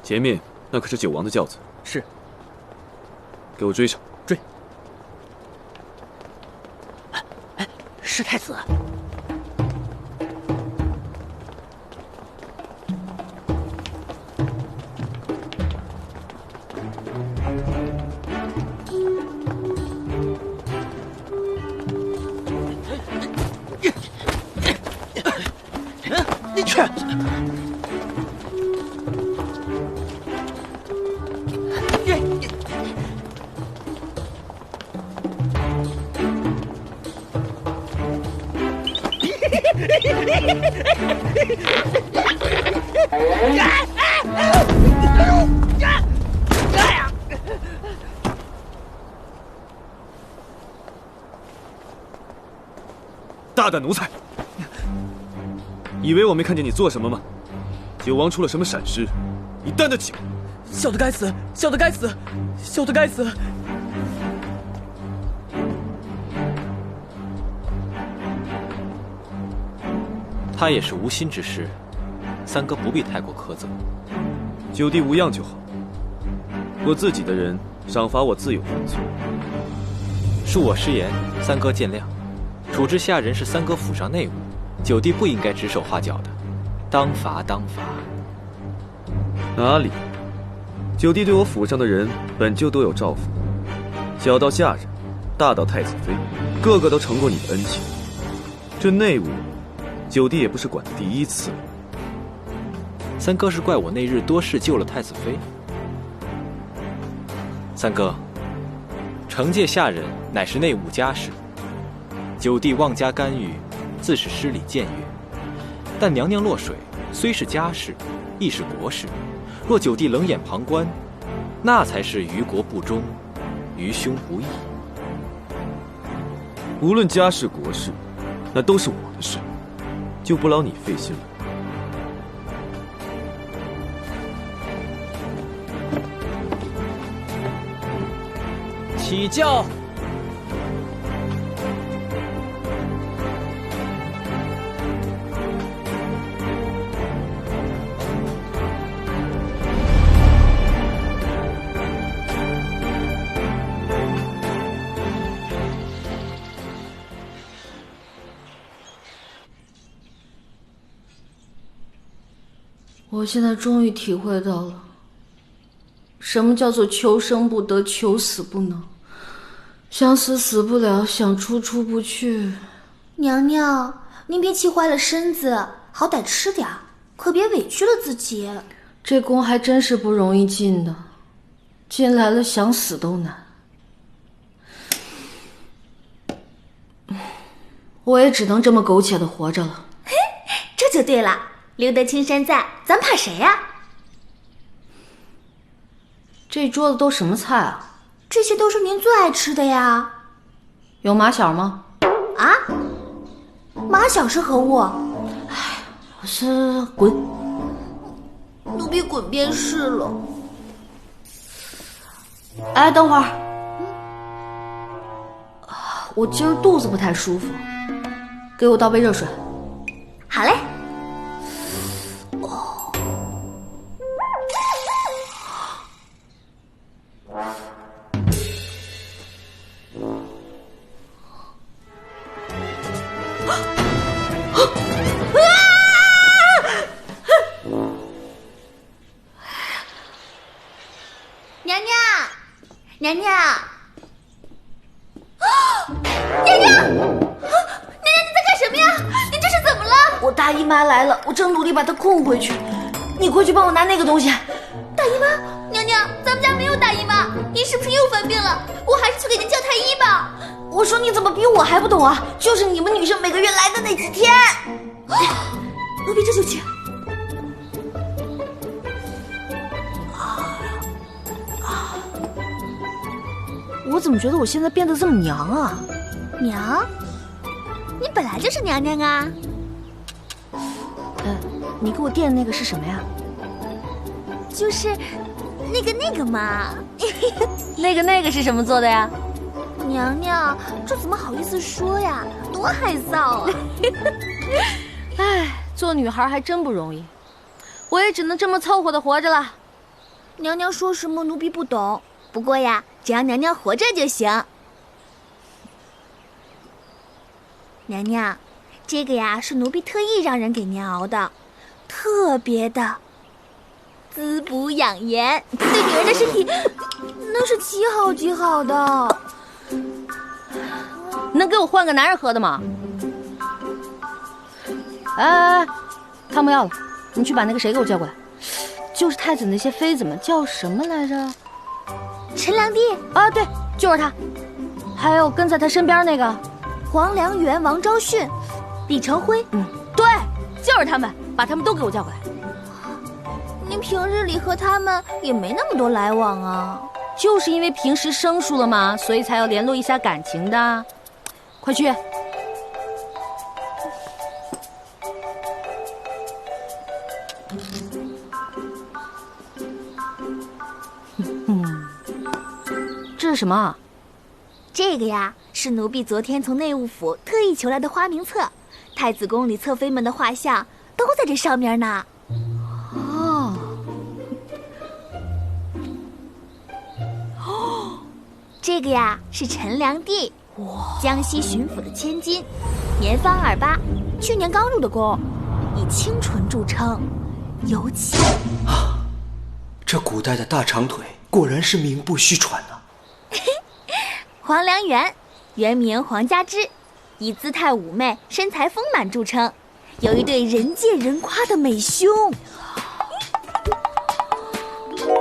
前面那可是九王的轿子。是。给我追上！追！哎，是太子。你去！大胆奴才！以为我没看见你做什么吗？九王出了什么闪失，你担得起吗？小的该死，小的该死，小的该死！他也是无心之失，三哥不必太过苛责。九弟无恙就好。我自己的人，赏罚我自有分寸。恕我失言，三哥见谅。处置下人是三哥府上内务，九弟不应该指手画脚的，当罚当罚。哪里？九弟对我府上的人本就都有照拂，小到下人，大到太子妃，个个都承过你的恩情。这内务，九弟也不是管的第一次了。三哥是怪我那日多事救了太子妃。三哥，惩戒下人乃是内务家事，九弟妄加干预，自是失礼僭越。但娘娘落水虽是家事，亦是国事。若九弟冷眼旁观，那才是于国不忠，于兄不义。无论家事国事，那都是我的事，就不劳你费心了。起轿！我现在终于体会到了，什么叫做求生不得，求死不能。想死死不了，想出出不去。娘娘，您别气坏了身子，好歹吃点，可别委屈了自己。这宫还真是不容易进的，进来了想死都难。我也只能这么苟且的活着了。嘿，这就对了，留得青山在，咱怕谁呀？这桌子都什么菜啊？这些都是您最爱吃的呀。有马小吗？啊？马小是何物？哎，我是滚。奴婢滚便是了。哎，等会儿。我今儿肚子不太舒服，给我倒杯热水。好嘞。娘娘，娘娘，娘娘，娘娘，你在干什么呀？你这是怎么了？我大姨妈来了，我正努力把她控回去，你快去帮我拿那个东西。大姨妈，娘娘，咱们家没有大姨妈，您是不是又犯病了？我还是去给您叫太医吧。我说你怎么比我还不懂啊？就是你们女生每个月来的那几天。奴婢这就去。我怎么觉得我现在变得这么娘啊？娘？你本来就是娘娘啊。你给我垫的那个是什么呀？就是那个嘛。那个是什么做的呀？娘娘，这怎么好意思说呀？多害臊啊！哎，做女孩还真不容易，我也只能这么凑合的活着了。娘娘说什么奴婢不懂，不过呀，只要娘娘活着就行。娘娘，这个呀是奴婢特意让人给您熬的，特别的滋补养颜，对女人的身体那是极好极好的。能给我换个男人喝的吗？哎，汤不要了，你去把那个谁给我叫过来。就是太子那些妃子们叫什么来着？陈良娣啊，对，就是他。还有跟在他身边那个黄良元、王昭训、李成辉。对，就是他们，把他们都给我叫过来。您平日里和他们也没那么多来往啊。就是因为平时生疏了嘛，所以才要联络一下感情的。快去。这是什么？这个呀，是奴婢昨天从内务府特意求来的花名册，太子宫里侧妃们的画像都在这上面呢。哦，这个呀是陈良娣，江西巡抚的千金，年方28，去年刚入的宫，以清纯著称，尤其啊，这古代的大长腿果然是名不虚传啊。黄良元，原名黄家之，以姿态妩媚、身材丰满著称，有一对人见人夸的美胸。